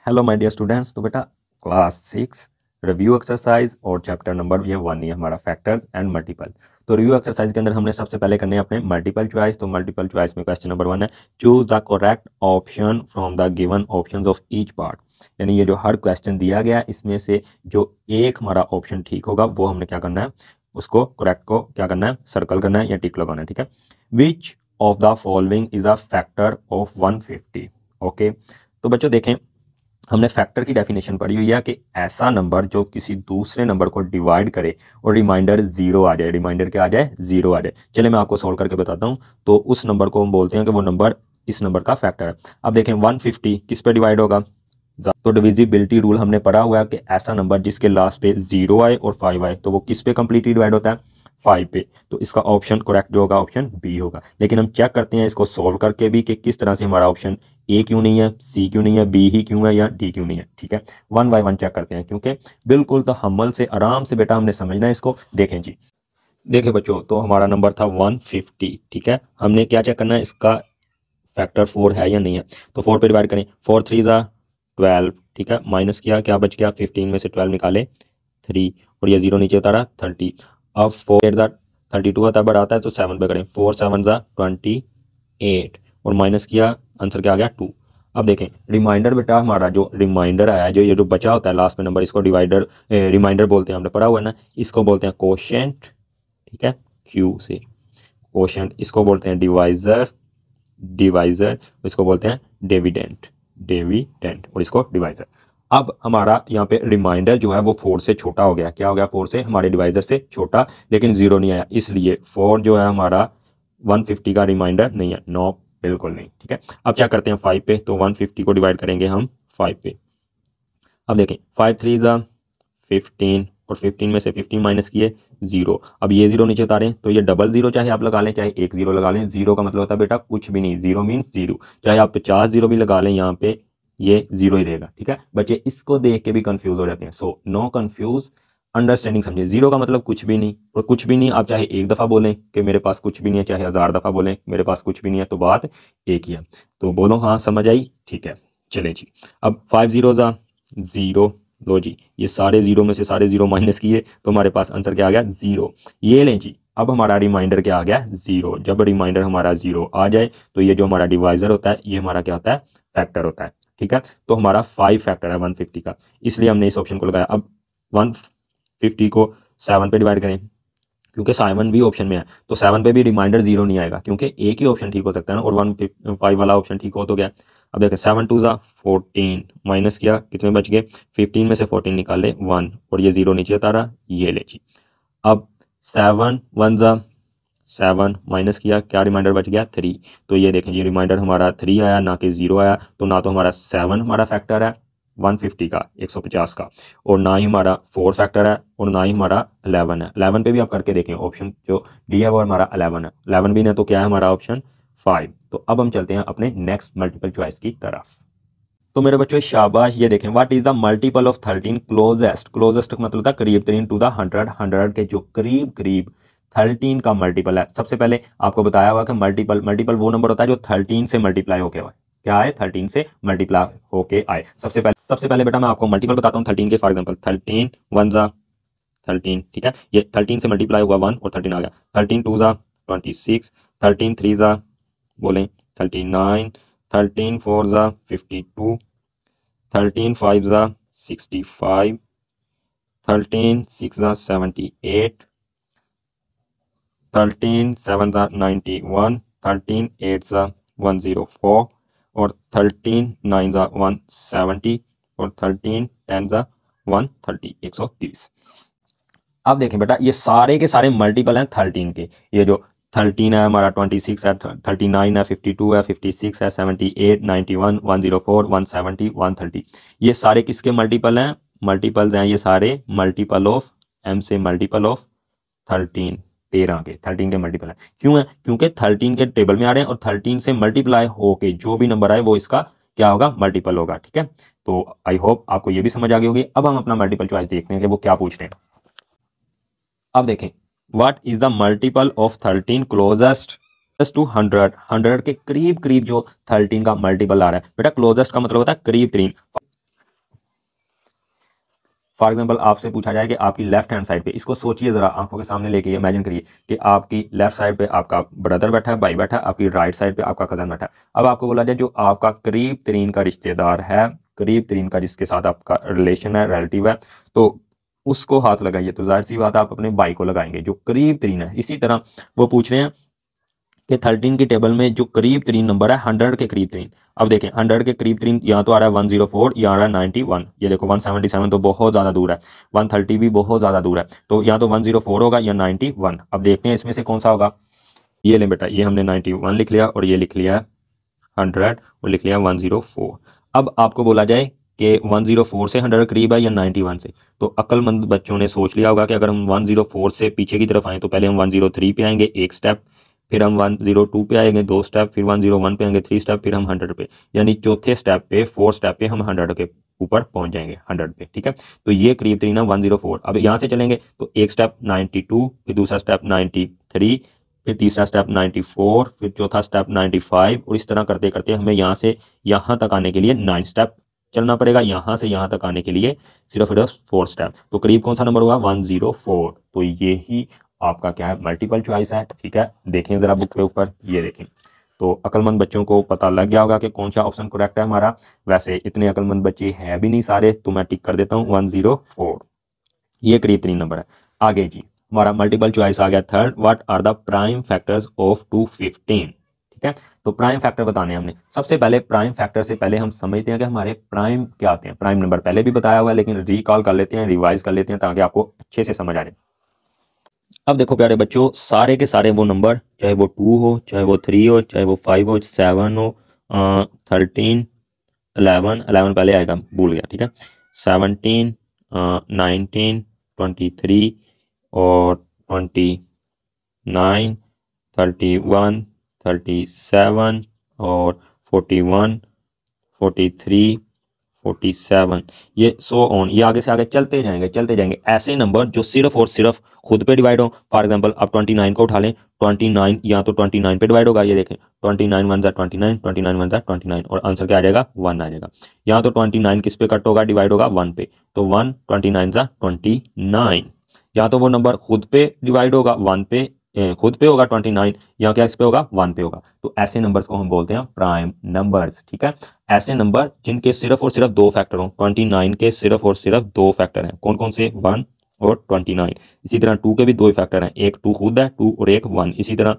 Hello my dear students. तो बेटा class 6 review exercise और चैप्टर नंबर ये 1 है हमारा फैक्टर्स एंड मल्टीपल। तो रिव्यू एक्सरसाइज के अंदर हमने सबसे पहले करने अपने मल्टीपल चॉइस। तो मल्टीपल चॉइस में क्वेश्चन नंबर 1 है, choose the correct option from the given options of each part. यानी ये जो हर क्वेश्चन दिया गया है इसमें से जो एक हमारा ऑप्शन ठीक होगा वो हमने क्या करना है, उसको करेक्ट को क्या करना है, सर्कल करना है या टिक लगाना है। ठीक है, which of the following is a factor of 150। Okay, तो बच्चों देखें, हमने फैक्टर की डेफिनेशन पढ़ी हुई है कि ऐसा नंबर जो किसी दूसरे नंबर को डिवाइड करे और रिमाइंडर जीरो आ जाए, रिमाइंडर क्या आ जाए, जीरो आ जाए। चलिए मैं आपको सोल्व करके बताता हूँ। तो उस नंबर को हम बोलते हैं कि वो नंबर इस नंबर का फैक्टर है। अब देखें 150 किस पे डिवाइड होगा, तो डिविजिबिलिटी रूल हमने पढ़ा हुआ है कि ऐसा नंबर जिसके लास्ट पे 0 आए और 5 आए तो वो किस पे कंप्लीटली डिवाइड होता है, 5 पे। तो इसका ऑप्शन करेक्ट जो होगा ऑप्शन बी होगा। लेकिन हम चेक करते हैं इसको सोल्व करके भी कि किस तरह से हमारा ऑप्शन ए क्यों नहीं है, सी क्यों नहीं है, बी ही क्यों है या डी क्यों नहीं है। ठीक है, 1 बाय 1 चेक करते हैं क्योंकि बिल्कुल तो हमल से आराम से बेटा हमने समझना है इसको। देखें जी, देखें बच्चों, तो हमारा नंबर था 150। ठीक है, हमने क्या चेक करना है, इसका फैक्टर 4 है या नहीं है। तो 4 पे डिवाइड करें, 4 3 ज़ा 12। ठीक है, माइनस किया, क्या बच गया, 15 में से 12 निकाले 3 और ये 0 नीचे उतारा 30। अब 4 8 ज़ा 32 आता है, बड़ा आता है तो 7 पे करें, 4 7 ज़ा 28 और माइनस किया, आंसर क्या आ गया 2। अब देखें रिमाइंडर बेटा, हमारा जो रिमाइंडर आया, जो ये जो बचा होता है लास्ट में नंबर, इसको डिवाइडर रिमाइंडर बोलते हैं, हमने पढ़ा हुआ है ना। इसको बोलते हैं कोशेंट। ठीक है, क्यू से कोशेंट, इसको बोलते हैं डिवाइजर, डिवाइजर इसको बोलते हैं डिविडेंट, डिविडेंट और इसको डिवाइजर। अब हमारा यहाँ पे रिमाइंडर जो है वो 4 से छोटा हो गया, क्या हो गया, 4 से, हमारे डिवाइजर से छोटा, लेकिन 0 नहीं आया, इसलिए 4 जो है हमारा 150 का रिमाइंडर नहीं है, नो बिल्कुल नहीं। ठीक है, अब क्या करते हैं 5 पे, तो 150 को डिवाइड करेंगे हम 5 पे। अब देखें 5 3 ज़ा 15 और 15 में से 15 माइनस किए 0। अब ये 0 नीचे उतारें तो ये डबल 0 चाहे आप लगा लें चाहे एक 0 लगा लें, 0 का मतलब होता है बेटा कुछ भी नहीं, 0 मीन्स 0। चाहे आप 50 0 भी लगा लें यहाँ पे ये 0 ही रहेगा। ठीक है, बच्चे इसको देख के भी कंफ्यूज हो जाते हैं, सो नो कंफ्यूज, अंडरस्टैंडिंग समझिए। 0 का मतलब कुछ भी नहीं, और कुछ भी नहीं आप चाहे एक दफ़ा बोलें कि मेरे पास कुछ भी नहीं है, चाहे 1000 दफ़ा बोलें मेरे पास कुछ भी नहीं है, तो बात एक ही है। तो बोलो हाँ समझ आई। ठीक है, चले जी, अब 5 0 ज़ा 0, लो जी, ये सारे 0 में से सारे 0 माइनस किए तो हमारे पास आंसर क्या आ गया, 0। ये लें जी, अब हमारा रिमाइंडर क्या आ गया, 0। जब रिमाइंडर हमारा 0 आ जाए तो ये जो हमारा डिवाइजर होता है ये हमारा क्या होता है, फैक्टर होता है। ठीक है, तो हमारा 5 फैक्टर है 150 का, इसलिए हमने इस ऑप्शन को लगाया। अब 150 को 7 पे डिवाइड करें, क्योंकि 7 भी ऑप्शन में है तो 7 पे भी रिमाइंडर 0 नहीं आएगा, क्योंकि एक ही ऑप्शन ठीक हो सकता है ना, और 1 5 वाला ऑप्शन ठीक हो तो गया। अब देखें 7 2 ज़ा 14, माइनस किया, कितने बच गए, 15 में से 14 निकाले 1 और ये 0 नीचे उतारा, ये ले जी। अब 7 1 ज़ा 7 माइनस किया, क्या रिमाइंडर बच गया 3। तो ये देखें ये रिमाइंडर हमारा 3 आया ना कि 0 आया, तो ना तो हमारा 7 हमारा फैक्टर है 150 का, 150 का, और ना ही हमारा 4 फैक्टर है और ना ही हमारा 11 है। 11 पे भी आप करके देखें, ऑप्शन जो डी है वो हमारा 11 है, 11 भी नहीं तो क्या है हमारा ऑप्शन 5। तो अब हम चलते हैं अपने नेक्स्ट मल्टीपल चॉइस की तरफ। तो मेरे बच्चों शाबाश, ये देखें, what is the multiple of 13 closest, closest का मतलब होता है करीब तरीन, टू द 100, 100 के जो करीब करीब 13 का मल्टीपल है। सबसे पहले आपको बताया हुआ कि मल्टीपल, मल्टीपल वो नंबर होता है जो 13 से मल्टीप्लाई होके आए, क्या है, 13 से मल्टीप्लाई होके आए। सबसे पहले बेटा मैं आपको मल्टीपल बताता हूँ 13 के। फॉर एग्जांपल 13 1 ज़ा 13, ठीक है, ये 13 से मल्टीप्लाई हुआ 1 और 13 आ गया। 13 2 ज़ा 26, 13 3 ज़ा बोलें 39, 13 4 ज़ा 52, 13 5 ज़ा 65, 13 6 ज़ा 78, 13 7 ज़ा 91, 13 8 ज़ा 104 और 13 9 ज़ा 170 और 13 10 ज़ा 130, 130। अब देखें बेटा ये सारे के सारे मल्टीपल हैं 13 के। ये जो 13 है हमारा, 26 है, 39 है, 52 है, 56 है, 78 91 104 170 130, ये सारे किसके मल्टीपल हैं, मल्टीपल्स हैं ये सारे, मल्टीपल ऑफ एम से मल्टीपल ऑफ 13, 13 के 13 के मल्टीपल है। क्यों है, क्योंकि 13 के टेबल में आ रहे हैं और 13 से मल्टीप्लाई होके जो भी नंबर आए वो इसका क्या होगा, मल्टीपल होगा। ठीक है, तो आई होप आपको ये भी समझ आ गई होगी। अब हम अपना मल्टीपल चॉइस देखते हैं कि वो क्या पूछ रहे हैं। अब देखें, what is the multiple of 13 closest to 100, 100 के करीब करीब जो 13 का मल्टीपल आ रहा है। बेटा क्लोजेस्ट का मतलब होता है करीब तरीन, फॉर एग्जांपल आपसे पूछा जाए कि आपकी लेफ्ट हैंड साइड पे, इसको सोचिए ज़रा, आंखों के सामने लेके इमेजिन करिए कि आपकी लेफ्ट साइड पे आपका ब्रदर बैठा है, भाई बैठा है, आपकी राइट साइड पे आपका कज़न बैठा है। अब आपको बोला जाए जो आपका करीब तरीन का रिश्तेदार है, करीब तरीन का जिसके साथ आपका रिलेशन है, रिलेटिव है, तो उसको हाथ लगाइए। तो जाहिर सी बात है आप अपने भाई को लगाएंगे जो करीब तरीन है। इसी तरह वो पूछ रहे हैं कि 13 की टेबल में जो करीब तरीन नंबर है 100 के करीब तरीन। अब देखें 100 के करीब तरीन यहाँ तो आ रहा है 104, यहाँ आ रहा है 91। ये देखो 177 तो बहुत ज़्यादा दूर है, 130 भी बहुत ज़्यादा दूर है, तो यहाँ तो 104 होगा या 91। अब देखते हैं इसमें से कौन सा होगा। ये लें बेटा, ये हमने 91 लिख लिया और ये लिख लिया 100 और लिख लिया 104। अब आपको बोला जाए कि 104 से 100 करीब है या 91 से, तो अक्लमंद बच्चों ने सोच लिया होगा कि अगर हम 104 से पीछे की तरफ आएँ तो पहले हम 103 पे आएंगे एक स्टेप, फिर हम 102 पे आएंगे 2 स्टेप, फिर 101 पे आएंगे 3 स्टेप, फिर हम 100 पे, यानी चौथे स्टेप पे 4 स्टेप पे हम 100 के ऊपर पहुंच जाएंगे 100 पे। ठीक है, तो ये करीब तरीन 104। अब यहाँ से चलेंगे तो एक स्टेप 92, फिर दूसरा स्टेप 93, फिर तीसरा स्टेप 94, फिर चौथा स्टेप 95, और इस तरह करते करते हमें यहाँ से यहाँ तक आने के लिए 9 स्टेप चलना पड़ेगा। यहाँ से यहाँ तक आने के लिए सिर्फ 4 स्टेप। तो करीब कौन सा नंबर हुआ 104। तो ये ही आपका क्या है मल्टीपल चॉइस है। ठीक है, देखें ज़रा बुक के ऊपर, ये देखें। तो अक्लमंद बच्चों को पता लग गया होगा कि कौन सा ऑप्शन करेक्ट है हमारा। वैसे इतने अक्लमंद बच्चे हैं भी नहीं सारे, तो मैं टिक कर देता हूँ 104, ये करीब तरीन नंबर है। आगे जी हमारा मल्टीपल चॉइस आ गया third, what are the prime factors of 215। ठीक है, तो प्राइम फैक्टर बताने हमने। सबसे पहले प्राइम फैक्टर से पहले हम समझते हैं कि हमारे प्राइम क्या आते हैं। प्राइम नंबर पहले भी बताया हुआ है, लेकिन रिकॉल कर लेते हैं, रिवाइज कर लेते हैं ताकि आपको अच्छे से समझ आ जाए। अब देखो प्यारे बच्चों, सारे के सारे वो नंबर, चाहे वो 2 हो, चाहे वो 3 हो, चाहे वो 5 हो, 7 हो, 13, 11 पहले आएगा, भूल गया। ठीक है, 17, 19, 23 और 29, 31, 37 और 41, 43, 47, ये सो ऑन, ये आगे से आगे चलते जाएंगे चलते जाएंगे। ऐसे नंबर जो सिर्फ और सिर्फ खुद पे डिवाइड हो। फॉर एग्जांपल आप 29 को उठा लें, 29 या तो 29 पे डिवाइड होगा, ये देखें 29 1 29, 29 1 29, और आंसर क्या आ जाएगा 1 आ जाएगा। यहाँ तो 29 किस पे कट होगा, डिवाइड होगा 1 पे, तो 1 29 29। या तो वो नंबर खुद पे डिवाइड होगा 1 पे, खुद पे होगा 29, या क्या इस पे होगा 1 पे होगा। तो ऐसे नंबर्स को हम बोलते हैं प्राइम नंबर्स। ठीक है, ऐसे नंबर जिनके सिर्फ और सिर्फ 2 फैक्टर हों। 29 के सिर्फ और सिर्फ 2 फैक्टर हैं, कौन कौन से, 1 और 29। इसी तरह 2 के भी 2 फैक्टर हैं, एक 2 खुद है 2 और एक 1। इसी तरह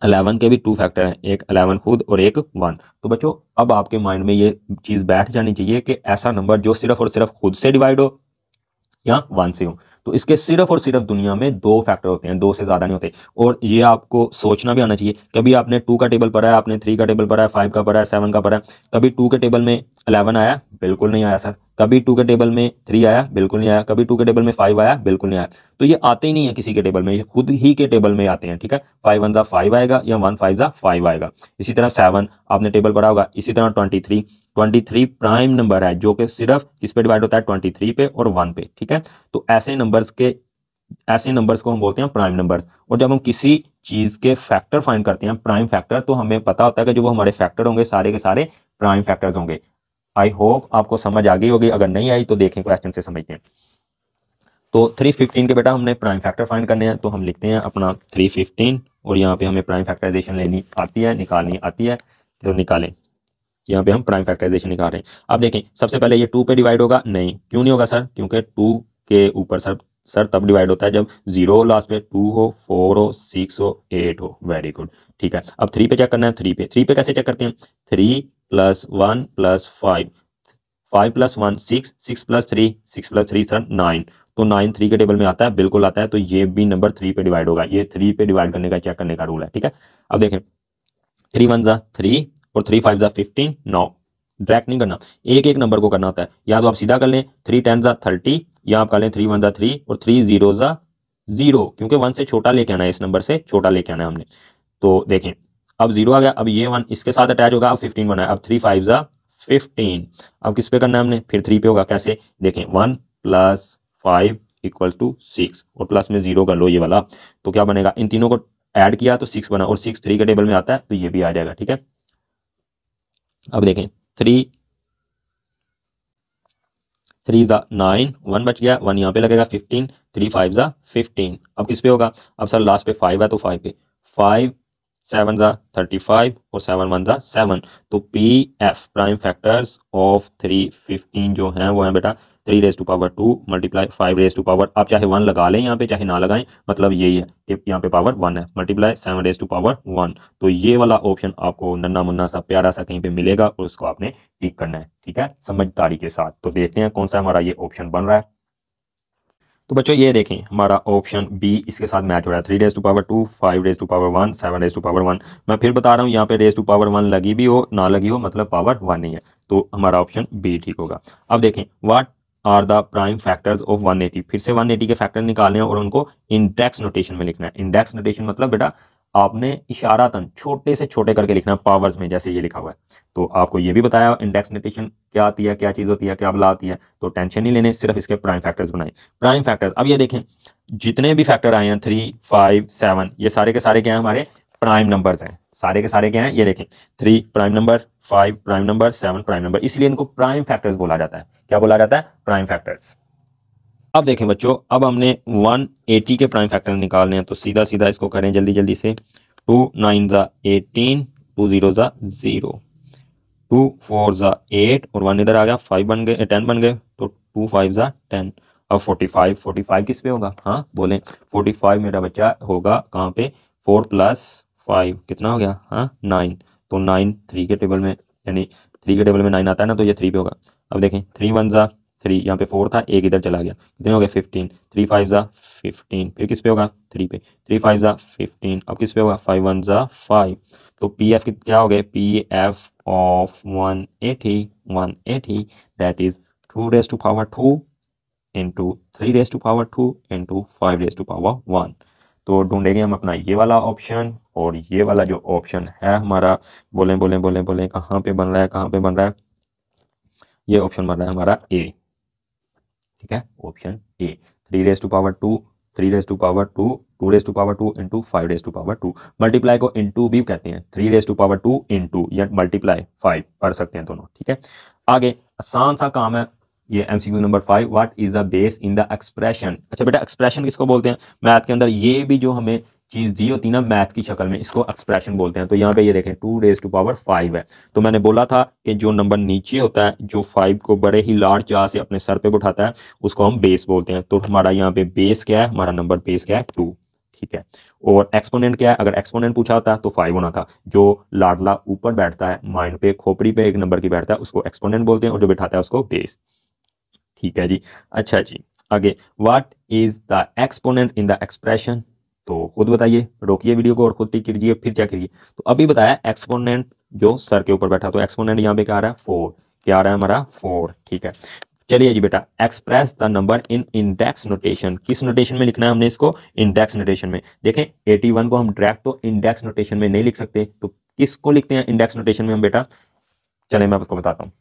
11 के भी 2 फैक्टर हैं, एक 11 खुद और एक 1। तो बच्चों अब आपके माइंड में ये चीज़ बैठ जानी चाहिए कि ऐसा नंबर जो सिर्फ और सिर्फ खुद से डिवाइड हो या 1 से हो, तो इसके सिर्फ और सिर्फ दुनिया में 2 फैक्टर होते हैं, 2 से ज़्यादा नहीं होते। और ये आपको सोचना भी आना चाहिए। कभी आपने 2 का टेबल पढ़ा है, आपने 3 का टेबल पढ़ा है, 5 का पढ़ा है, 7 का पढ़ा है, कभी 2 के टेबल में 11 आया, बिल्कुल नहीं आया सर। कभी 2 के टेबल में 3 आया, बिल्कुल नहीं आया। कभी 2 के टेबल में 5 आया, बिल्कुल नहीं आया। तो ये आते ही नहीं है किसी के टेबल में, ये खुद ही के टेबल में आते हैं। ठीक है, 5 1 5 आएगा या 1 5 5 आएगा। इसी तरह 7 आपने टेबल पढ़ा होगा। इसी तरह 23 प्राइम नंबर है जो कि सिर्फ किस पे डिवाइड होता है, 23 पे और 1 पे। ठीक है, तो ऐसे नंबर्स को हम बोलते हैं प्राइम नंबर्स। और जब हम किसी चीज़ के फैक्टर फाइंड करते हैं प्राइम फैक्टर, तो हमें पता होता है कि जो वो हमारे फैक्टर होंगे सारे के सारे प्राइम फैक्टर्स होंगे। आई होप आपको समझ आ गई होगी, अगर नहीं आई तो देखें क्वेश्चन से समझते हैं। तो 315 के बेटा हमने प्राइम फैक्टर फाइंड करने हैं, तो हम लिखते हैं अपना 315, और यहाँ पे हमें प्राइम फैक्टराइजेशन लेनी आती है, निकालनी आती है, तो निकालें। यहाँ पे हम प्राइम फैक्टराइजेशन निकाल रहे हैं। अब देखें सबसे पहले ये 2 पे डिवाइड होगा, नहीं क्यों नहीं होगा सर, क्योंकि 2 के ऊपर सर तब डिवाइड होता है जब 0 लास्ट पे, 2 हो, 4 हो, 6 हो, 8 हो। वेरी गुड, ठीक है। अब 3 पे चेक करना है। 3 पे कैसे चेक करते हैं, 3 + 1 + 5, 5 + 1 6, 6 + 3, 6 + 3 सर 9, तो 9 3 के टेबल में आता है, बिल्कुल आता है। तो ये भी नंबर 3 पे डिवाइड होगा, ये 3 पे डिवाइड करने का चेक करने का रूल है। ठीक है, अब देखें 3 1 3 और 3 5 15, 9। डायरेक्ट नहीं करना, एक एक नंबर को करना होता है। या तो आप सीधा कर लें 3 10 30, या आप कर लें 3 1 3 और 3 0 0, क्योंकि 1 से छोटा लेके आना है, इस नंबर से छोटा लेके आना है हमने। तो देखें अब 0 आ गया, अब ये 1 इसके साथ अटैच होगा, अब 15 बना है। अब 3 5 15, अब किस पे करना है हमने, फिर 3 पे होगा। कैसे देखें, 1 + 5 = 6, और प्लस में 0 कर लो ये वाला, तो क्या बनेगा, इन तीनों को ऐड किया तो 6 बना, और 6 3 के टेबल में आता है, तो ये भी आ जाएगा। ठीक है, अब देखें 3 3 ज़ा 9, 1 बच गया, 1 यहाँ पे लगेगा, 15, 3 5 ज़ा 15। अब किस पे होगा? अब सर लास्ट पे 5 है तो 5 पे, 5 7 ज़ा 35 और 7 1 ज़ा 7। तो P F prime factors of 315 जो हैं वो हैं बेटा 3 raise to power 2 multiply 5 raise to power, आप चाहे 1 लगा लें यहाँ पे चाहे ना लगाएं, मतलब यही है कि यहाँ पे पावर 1 है, मल्टीप्लाई 7 रेज टू पावर 1। तो ये वाला ऑप्शन आपको नन्ना मुन्ना सा प्यारा सा कहीं पे मिलेगा और उसको आपने टिक करना है, ठीक है, समझदारी के साथ। तो देखते हैं कौन सा हमारा ये ऑप्शन बन रहा है। तो बच्चों ये देखें हमारा ऑप्शन बी इसके साथ मैच हो रहा है, 3 raise to power 2, 5 raise to power 1, 7 raise to power 1। मैं फिर बता रहा हूँ, यहाँ पे रेज टू पावर 1 लगी भी हो ना लगी हो मतलब पावर 1 नहीं है, तो हमारा ऑप्शन बी ठीक होगा। अब देखें what are the prime factors of 180, फिर से 180 के फैक्टर निकालने हैं और उनको इंडेक्स नोटेशन में लिखना है। इंडेक्स नोटेशन मतलब बेटा आपने इशारातन छोटे से छोटे करके लिखना है पावर्स में, जैसे ये लिखा हुआ है। तो आपको ये भी बताया इंडेक्स नोटेशन क्या आती है, क्या चीज़ होती है, क्या बला आती है, तो टेंशन नहीं लेने, सिर्फ इसके प्राइम फैक्टर्स बनाए। प्राइम फैक्टर्स, अब ये देखें जितने भी फैक्टर आए हैं 3 5 7, ये सारे के सारे क्या हैं हमारे प्राइम नंबर्स हैं, सारे के सारे क्या हैं, ये देखें 3 prime number, 5 prime number, 7 prime number, इसलिए इनको प्राइम फैक्टर्स बोला जाता है। क्या बोला जाता है? Prime factors. अब देखें बच्चों, अब हमने 180 के प्राइम फैक्टर निकालने हैं, तो सीधा सीधा इसको करें जल्दी जल्दी से। 2 9 ज़ा 18, 2 0 ज़ा 0, 2 4 ज़ा 8 और 1 इधर आ गया, 5 बन गए, 10 बन गए, तो 2 5 ज़ा 10। अब 45, 45 किस पे होगा? हाँ बोलें, 45 मेरा बच्चा होगा कहाँ पे? 4 + 5 कितना हो गया? हाँ 9। तो 9 3 के टेबल में, यानी 3 के टेबल में 9 आता है ना, तो ये 3 पे होगा। अब देखें 3 1 ज़ा 3, यहाँ पे 4 था, एक इधर चला गया, कितने हो गए? 15। 3 5 ज़ा 15, फिर किस पे होगा? 3 पे, 3 5 ज़ा 15। अब किस पे होगा? 5 1 ज़ा 5। तो पी एफ क्या हो गए? P F of 180 that is 2 raise to power 2 into 3 raise to power 2 into 5 raise to power 1। तो ढूंढेंगे हम अपना ये वाला ऑप्शन, और ये वाला जो ऑप्शन है हमारा, बोलें बोलें बोलें बोलें कहाँ पे बन रहा है, कहाँ पे बन रहा है? ये ऑप्शन बन रहा है हमारा ए, ठीक है, option A. 3 raise to power 2, 3 raise to power 2, 2 raise to power 2 into 5 raise to power 2। Multiply को इंटू भी कहते हैं, 3 रेज टू पावर 2 इंटू या मल्टीप्लाई 5 पढ़ सकते हैं दोनों, ठीक है। आगे आसान सा काम है ये MCQ number 5, what is the base in the expression. अच्छा बेटा एक्सप्रेशन किसको बोलते हैं? मैथ के अंदर ये भी जो हमें चीज़ दी होती है ना मैथ की शक्ल में, इसको एक्सप्रेशन बोलते हैं। तो यहाँ पे ये देखें 2 रेज टू पावर 5 है, तो मैंने बोला था कि जो नंबर नीचे होता है, जो 5 को बड़े ही लार्ज चाह से अपने सर पे उठाता है, उसको हम बेस बोलते हैं। तो हमारा यहाँ पे बेस क्या है? हमारा नंबर बेस क्या है? 2, ठीक है। और एक्सपोनेंट क्या है? अगर एक्सपोनेंट पूछा होता है तो 5 होना था। जो लाडला ऊपर बैठता है माइंड पे, खोपड़ी पे एक नंबर की बैठता है, उसको एक्सपोनेंट बोलते हैं, और जो बैठाता है उसको बेस, ठीक है जी। अच्छा जी, आगे what is the exponent in the expression? तो खुद बताइए, रोकिए वीडियो को और खुद टिक कीजिए, फिर क्या करिए। तो अभी बताया एक्सपोनेंट जो सर के ऊपर बैठा, तो एक्सपोनेंट यहाँ पे क्या आ रहा है? 4। क्या आ रहा है हमारा? 4, ठीक है। चलिए जी बेटा, express the number in index notation. किस नोटेशन में लिखना है हमने इसको? इंडेक्स नोटेशन में। देखें 81 को हम डायरेक्ट तो इंडेक्स नोटेशन में नहीं लिख सकते, तो किसको लिखते हैं इंडेक्स नोटेशन में हम बेटा? चले मैं आपको बताता हूँ।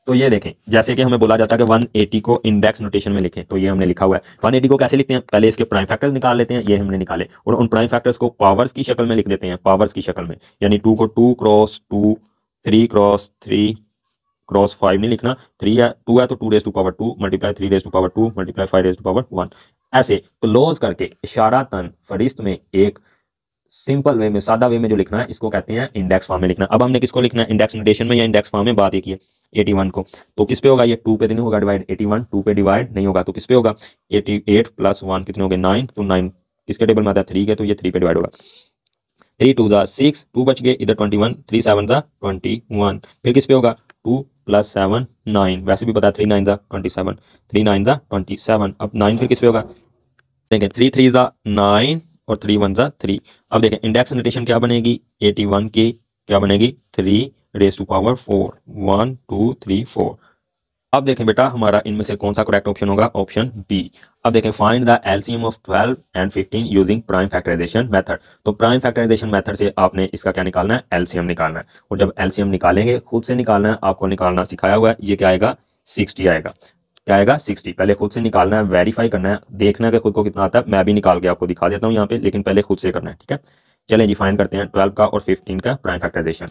तो ये देखें, जैसे कि हमें बोला जाता है कि 180 को इंडेक्स नोटेशन में लिखें, तो ये हमने लिखा हुआ है। 180 को कैसे लिखते हैं? पहले इसके प्राइम फैक्टर्स निकाल लेते हैं, ये हमने निकाले, और उन प्राइम फैक्टर्स को पावर्स की शक्ल में लिख देते हैं, पावर्स की शक्ल में। यानी 2 को 2 क्रॉस 2, 3 क्रॉस 3 क्रॉस 5 नहीं लिखना, 3 है 2 है तो 2 raise to power 2 multiply 3 raise to power 2 multiply 5 raise to power 1। ऐसे क्लोज करके इशारातन फरिश्त में एक सिंपल वे में, सादा वे में जो लिखना है, इसको कहते हैं इंडेक्स फॉर्म में लिखना। अब हमने किसको लिखना है? इंडेक्स नोटेशन में या इंडेक्स फॉर्म में? बात एक ही है, 81 को। तो किस पे होगा? ये 2 पे तो नहीं होगा डिवाइड, 81 2 पे डिवाइड नहीं होगा, तो किस पे होगा? 88 + 1 कितने हो गए? 9। तो 9 किसके टेबल में आता है? 3 के, तो ये 3 पे डिवाइड होगा। 3 2 ज़ा 6, 2 बच गए इधर 21, 3 7 ज़ा 21, फिर किस पे होगा? 2 + 7 9, वैसे भी पता है 3 9 ज़ा 27, 3 9 ज़ा 27। अब 9 फिर किस पे होगा? देखें 3 3 ज़ा 9 और 3 1 ज़ा 3। अब देखें इंडेक्स नोटेशन क्या बनेगी? 81 की क्या बनेगी? 3 रेज टू पावर 4, 1 2 3 4। अब देखें बेटा हमारा इनमें से कौन सा करेक्ट ऑप्शन होगा? Option B. अब देखें find the LCM of 12 and 15 using prime factorisation method. तो प्राइम फैक्टराइजेशन मेथड से आपने इसका क्या निकालना है? एलसीएम निकालना है। और जब एलसीएम निकालेंगे, खुद से निकालना है, आपको निकालना सिखाया हुआ है, ये क्या आएगा? 60 आएगा। क्या आएगा? 60। पहले खुद से निकालना है, वेरीफाई करना है, देखना है कि खुद को कितना आता है। मैं भी निकाल के आपको दिखा देता हूँ यहाँ पे, लेकिन पहले खुद से करना है, ठीक है। चलें जी, फाइंड करते हैं 12 का और 15 का प्राइम फैक्टराइजेशन।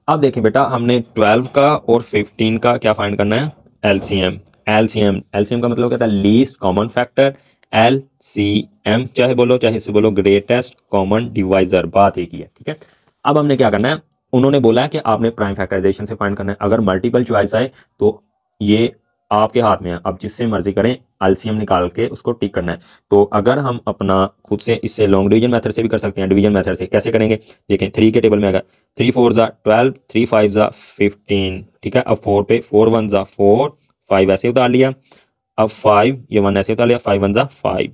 अब देखें बेटा, हमने 12 का और 15 का क्या फाइंड करना है? एलसीएम। एलसीएम एलसीएम का मतलब क्या था, लीस्ट कॉमन फैक्टर। एलसीएम चाहे बोलो चाहे इसे बोलो ग्रेटेस्ट कॉमन डिवाइजर, बात एक ही है, ठीक है। अब हमने क्या करना है, उन्होंने बोला है कि आपने प्राइम फैक्टराइजेशन से फाइंड करना है। अगर मल्टीपल चॉइस आए तो ये आपके हाथ में है, अब जिससे मर्जी करें एलसीएम निकाल के उसको टिक करना है। तो अगर हम अपना खुद से इससे लॉन्ग डिवीजन मेथड से भी कर सकते हैं, डिवीजन मेथड से कैसे करेंगे देखें। 3 के टेबल में आएगा 3 4 ज़ा 12, 3 5 ज़ा 15, ठीक है। अब 4 पे 4 1 ज़ा 4, 5 ऐसे उतार लिया। अब 5 ये 1 ऐसे उतार लिया, 5 1 ज़ा 5,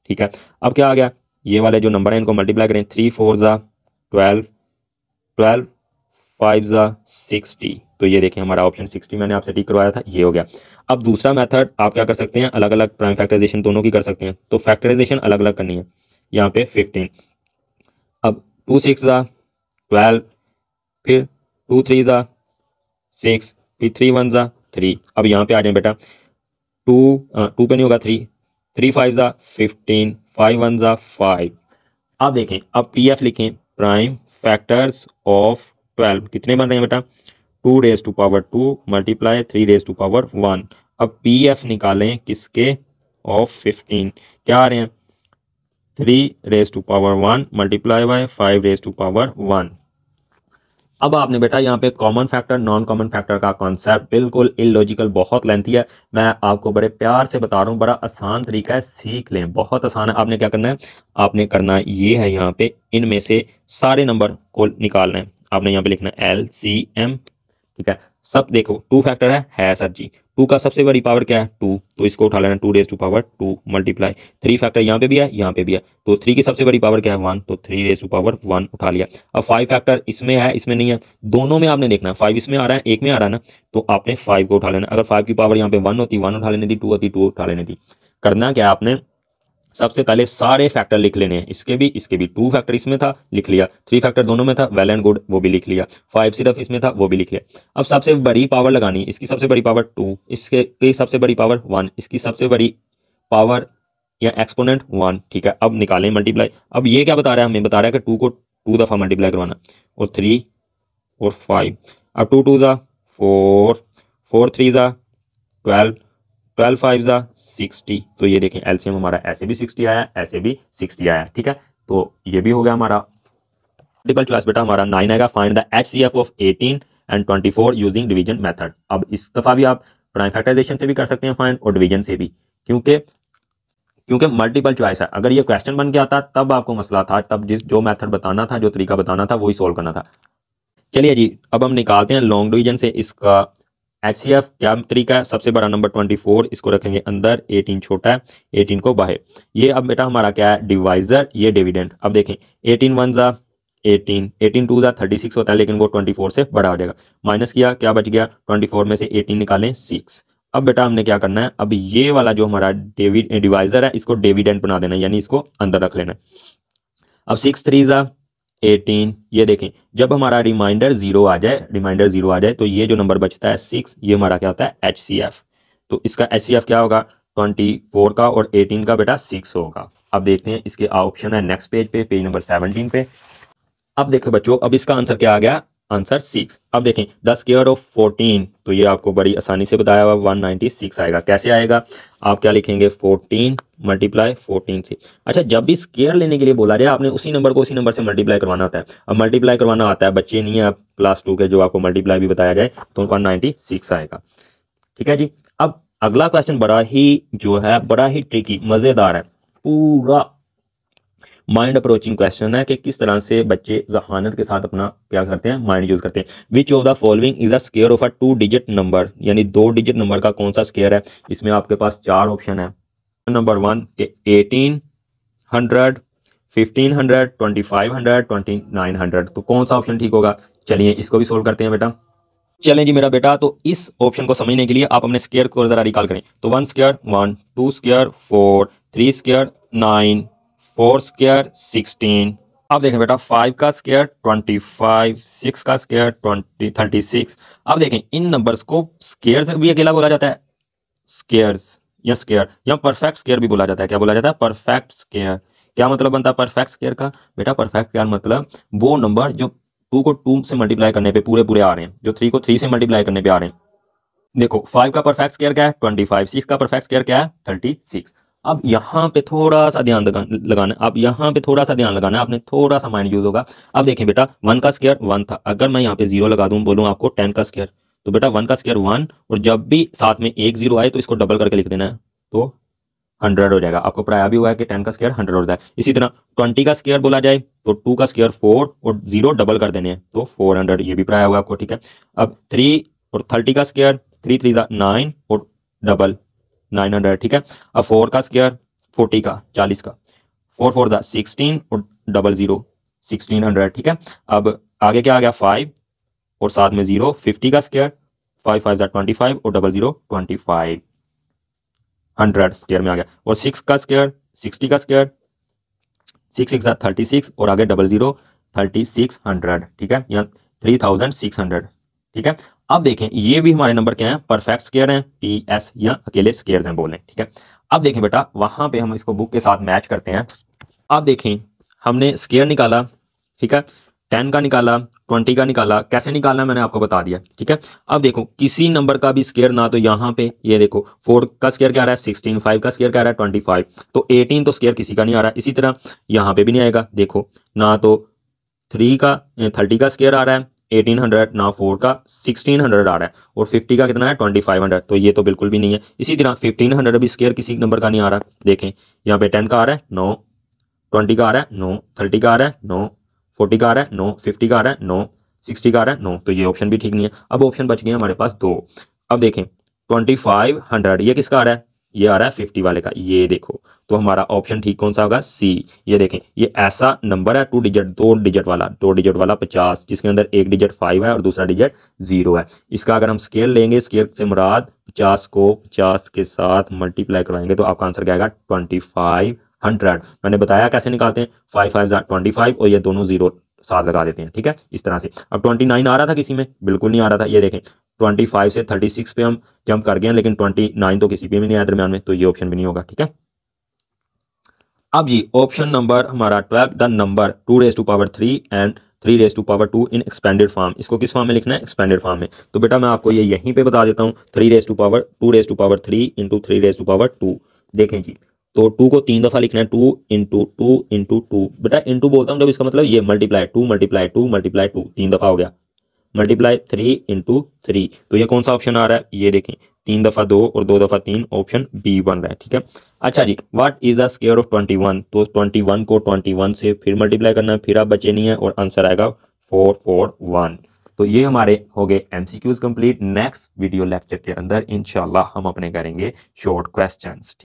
ठीक है। अब क्या आ गया, ये वाले जो नंबर है इनको मल्टीप्लाई करें, 3 4 ज़ा 12, 12 5 ज़ा 60, तो ये देखें हमारा ऑप्शन 60 मैंने आपसे टिक करवाया था, ये हो गया। अब दूसरा मेथड आप क्या कर सकते हैं, अलग अलग प्राइम फैक्टराइजेशन दोनों की कर सकते हैं। तो फैक्टराइजेशन अलग अलग करनी है। यहाँ पे 15, अब 2 6 ज़ा 12, फिर 2 3 ज़ा 6, फिर 3 1 ज़ा 3। अब यहाँ पे आ जाए बेटा, 2 पे नहीं होगा 3, 3 5 ज़ा 15, 5 1 ज़ा 5। अब देखें, अब पीएफ लिखें, प्राइम फैक्टर्स ऑफ 12 कितने बन रहे हैं बेटा, 2 raise to power 2 multiply 3 raise to power 1। अब पीएफ निकालें किसके, ऑफ 15, क्या आ रहे हैं, 3 raise to power 1 multiply by 5 raise to power 1। अब आपने बेटा यहाँ पे common factor non common factor का कॉन्सेप्ट बिल्कुल इलॉजिकल, बहुत लेंथी है, मैं आपको बड़े प्यार से बता रहा हूँ, बड़ा आसान तरीका है, सीख लें, बहुत आसान है। आपने क्या करना है, आपने करना ये है, यहाँ पे इनमें से सारे नंबर को निकालना है। आपने यहाँ पे लिखना है एलसीएम, ठीक है। सब देखो 2 फैक्टर है सर जी, 2 का सबसे बड़ी पावर क्या है 2, तो इसको उठा लेना 2 raise to power 2 multiply 3 factor यहाँ पे भी है यहाँ पे भी है, तो 3 की सबसे बड़ी पावर क्या है 1, तो 3 रेज टू पावर 1 उठा लिया। अब 5 फैक्टर इसमें है इसमें नहीं है, दोनों में आपने देखना है, 5 इसमें आ रहा है एक में आ रहा है ना, तो आपने 5 को उठा लेना। अगर 5 की पावर यहाँ पे 1 होती 1 उठा लेनी थी, 2 होती 2 उठा लेनी थी। करना क्या आपने, सबसे पहले सारे फैक्टर लिख लेने हैं, इसके भी 2 फैक्टर इसमें था लिख लिया, 3 फैक्टर दोनों में था, वेल एंड गुड, वो भी लिख लिया, 5 सिर्फ इसमें था वो भी लिख लिया। अब सबसे बड़ी पावर लगानी, इसकी सबसे बड़ी पावर 2, इसके की सबसे बड़ी पावर 1, इसकी सबसे बड़ी पावर या एक्सपोनेंट 1, ठीक है। अब निकालें मल्टीप्लाई। अब ये क्या बता रहा है, हमें बता रहा है कि 2 को 2 दफ़ा मल्टीप्लाई करवाना, और 3 और 5। अब 2 2 ज़ा 4, 4 3 ज़ा 12, 12 5 ज़ा 60, तो ये देखें एलसीएम हमारा ऐसे भी 60 आया ऐसे भी 60 आया, ठीक है। तो ये भी हो गया हमारा। मल्टीपल चॉइस बेटा हमारा 9 आएगा, find the HCF of 18 and 24 using division method. अब इस दफा भी आप प्राइम फैक्टराइजेशन से भी कर सकते हैं फाइंड, और डिवीजन से भी, क्योंकि मल्टीपल चॉइस है। अगर ये क्वेश्चन बन के आता तब आपको मसला था, तब जो मेथड बताना था, जो तरीका बताना था, वही सोल्व करना था। चलिए जी, अब हम निकालते हैं लॉन्ग डिवीजन से इसका एचसीएफ। क्या तरीका है, सबसे बड़ा नंबर 24, इसको रखेंगे अंदर, 18 छोटा है, 18 को बाहर। ये अब बेटा हमारा क्या है, डिवाइजर, ये डिविडेंड। अब देखें 18 1 ज़ा 18, 18 2 ज़ा 36 होता है, लेकिन वो 24 से बड़ा हो जाएगा। माइनस किया, क्या बच गया, 24 में से 18 निकालें 6। अब बेटा हमने क्या करना है, अब ये वाला जो हमारा डिवाइजर है इसको डिविडेंड बना देना, यानी इसको अंदर रख लेना। अब 6 3 ज़ा 18, ये देखें जब हमारा रिमाइंडर 0 आ जाए, तो ये जो नंबर बचता है 6, ये हमारा क्या होता है एचसीएफ। तो इसका एचसीएफ क्या होगा, 24 का और 18 का बेटा 6 होगा। अब देखते हैं इसके ऑप्शन है नेक्स्ट पेज पे, पेज नंबर 17 पे। अब देखो बच्चों, अब इसका आंसर क्या आ गया, आंसर 6। अब देखें द स्क्वायर ऑफ 14, तो ये आपको बड़ी आसानी से बताया हुआ 196 आएगा। कैसे आएगा, आप क्या लिखेंगे 14 मल्टीप्लाई 14 से। अच्छा, जब भी स्क्वायर लेने के लिए बोला जाए आपने उसी नंबर को उसी नंबर से मल्टीप्लाई करवाना होता है। अब मल्टीप्लाई करवाना आता है, बच्चे नहीं है आप क्लास 2 के जो आपको मल्टीप्लाई भी बताया जाए, तो 196 आएगा, ठीक है जी। अब अगला क्वेश्चन बड़ा ही ट्रिकी मज़ेदार है, पूरा माइंड अप्रोचिंग क्वेश्चन है कि किस तरह से बच्चे जहानत के साथ अपना क्या करते हैं, माइंड यूज करते हैं। Which of the following is a square of a 2 digit number, यानी 2 डिजिट नंबर का कौन सा स्क्वायर है। इसमें आपके पास 4 ऑप्शन है। नंबर 1 के 1800, 1500, 2500, 2900, तो कौन सा ऑप्शन ठीक होगा। चलिए इसको भी सोल्व करते हैं बेटा। चलें जी मेरा बेटा, तो इस ऑप्शन को समझने के लिए आप अपने स्क्वायर को जरा रिकॉल करें। तो 1 स्क्वायर 1, 2 स्क्वायर 4, 3 स्क्वायर 9, 4 स्क्वायर 16। अब देखें बेटा 5 का स्क्वायर 25, 6 का स्क्वायर 36। अब देखें इन नंबर्स को स्क्वायर भी अकेला बोला जाता है, स्क्वायर्स या स्क्वायर, या परफेक्ट स्क्वायर भी बोला जाता है। क्या बोला जाता है, परफेक्ट स्क्वायर। क्या मतलब बनता है परफेक्ट स्क्वायर का, बेटा परफेक्ट स्क्वायर मतलब वो नंबर जो 2 को 2 से मल्टीप्लाई करने पे पूरे पूरे आ रहे हैं, जो 3 को 3 से मल्टीप्लाई करने पे आ रहे हैं, देखो 5 का परफेक्ट स्क्वायर क्या है 25, 6 का परफेक्ट स्क्वायर क्या है 36। अब यहाँ पे थोड़ा सा ध्यान लगाना, अब यहाँ पे थोड़ा सा ध्यान लगाना है, आपने थोड़ा सा माइंड यूज होगा। अब देखें बेटा 1 का स्क्वायर 1 था, अगर मैं यहाँ पे 0 लगा दूं, बोलूँ आपको 10 का स्क्वायर, तो बेटा 1 का स्क्वायर 1, और जब भी साथ में एक 0 आए तो इसको डबल करके लिख देना है, तो 100 हो जाएगा। आपको पढ़ाया भी हुआ है कि 10 का स्क्वायर 100 होता है। इसी तरह 20 का स्क्वायर बोला जाए तो 2 का स्क्वायर 4 और 0 डबल कर देने हैं, तो 400, ये भी पढ़ाया हुआ है आपको, ठीक है। अब 3 और 30 का स्क्वायर 3 3 9 और डबल 900, ठीक है। अब 4 का स्क्वायर 40 का 40 का 4 4 16 और डबल 0 1600, ठीक है। अब आगे क्या आ गया 5 और साथ में 0, 50 का स्क्वायर 5 5 25 और डबल 0 25, 100 स्क्वायर में आ गया। और 6 का स्क्वायर 60 का स्क्वायर 6 6 36 और आगे डबल 0 3600, ठीक है, या 3600, ठीक है। अब देखें ये भी हमारे नंबर क्या है, परफेक्ट स्क्वायर हैं, PS या अकेले स्क्वायर्स हैं बोल रहे हैं, ठीक है। अब देखें बेटा वहां पे हम इसको बुक के साथ मैच करते हैं। अब देखें हमने स्क्वायर निकाला, ठीक है, 10 का निकाला, 20 का निकाला, कैसे निकालना है मैंने आपको बता दिया, ठीक है। अब देखो किसी नंबर का भी स्क्वायर ना, तो यहाँ पे ये देखो 4 का स्क्वायर क्या आ रहा है 16, 5 का स्क्वायर क्या आ रहा है 25, तो 18 तो स्क्वायर किसी का नहीं आ रहा है। इसी तरह यहाँ पे भी नहीं आएगा, देखो ना तो 30 का स्क्वायर आ रहा है 1800, ना 4 का 1600 आ रहा है, और 50 का कितना है 2500, तो ये तो बिल्कुल भी नहीं है। इसी तरह 1500 भी स्क्वायर किसी नंबर का नहीं आ रहा, देखें यहाँ पे 10 का आ रहा है 9, 20 का आ रहा है 9, 30 का आ रहा है 9, 40 का आ रहा है 9, 50 का आ रहा है 9, 60 का आ रहा है 9, तो ये ऑप्शन भी ठीक नहीं है। अब ऑप्शन बच गए हमारे पास दो। अब देखें 2500 ये किसका आ रहा है, ये आ रहा है 50 वाले का, ये देखो, तो हमारा ऑप्शन ठीक कौन सा होगा, सी। ये देखें ये ऐसा नंबर है 2 डिजिट, 2 डिजिट वाला 50, जिसके अंदर एक डिजिट 5 है और दूसरा डिजिट 0 है। इसका अगर हम स्केल लेंगे, स्केल से मुराद 50 को 50 के साथ मल्टीप्लाई करवाएंगे तो आपका आंसर क्या आएगा 2500। मैंने बताया कैसे निकालते हैं, 5 5 25 और ये दोनों 0 साथ लगा देते हैं, ठीक है, इस तरह से। अब 29 आ रहा था किसी में, बिल्कुल नहीं आ रहा था, ये देखें 25 से 36 पे हम जंप कर गए हैं, लेकिन 29 तो किसी पे भी नहीं आया दरमियान में, तो ये ऑप्शन भी नहीं होगा, ठीक है। अब जी ऑप्शन नंबर हमारा 12, the number 2⁻³ and 3⁻² in expanded form, इसको किस फॉर्म में लिखना है, एक्सपेंडेड फॉर्म में। तो बेटा मैं आपको ये यहीं पे बता देता हूँ, 2⁻³ इंटू 3⁻²। देखें जी, तो 2 को 3 दफ़ा लिखना है, 2 इंटू 2 इंटू 2, बेटा इंटू बोलता हूँ जब इसका मतलब ये मल्टीप्लाई 2 मल्टीप्लाई 2 मल्टीप्लाई 2 3 दफ़ा हो गया, मल्टीप्लाई 3 इंटू 3, तो ये कौन सा ऑप्शन आ रहा है, ये देखें 3 दफ़ा 2 और 2 दफ़ा 3, ऑप्शन बी बन रहा है, ठीक है। अच्छा जी, what is the square of 21, तो 21 को 21 से फिर मल्टीप्लाई करना है, फिर आप बचे नहीं है, और आंसर आएगा 441। तो ये हमारे हो गए MCQs complete. Next video lecture के अंदर इंशाल्लाह हम अपने करेंगे शॉर्ट क्वेश्चंस।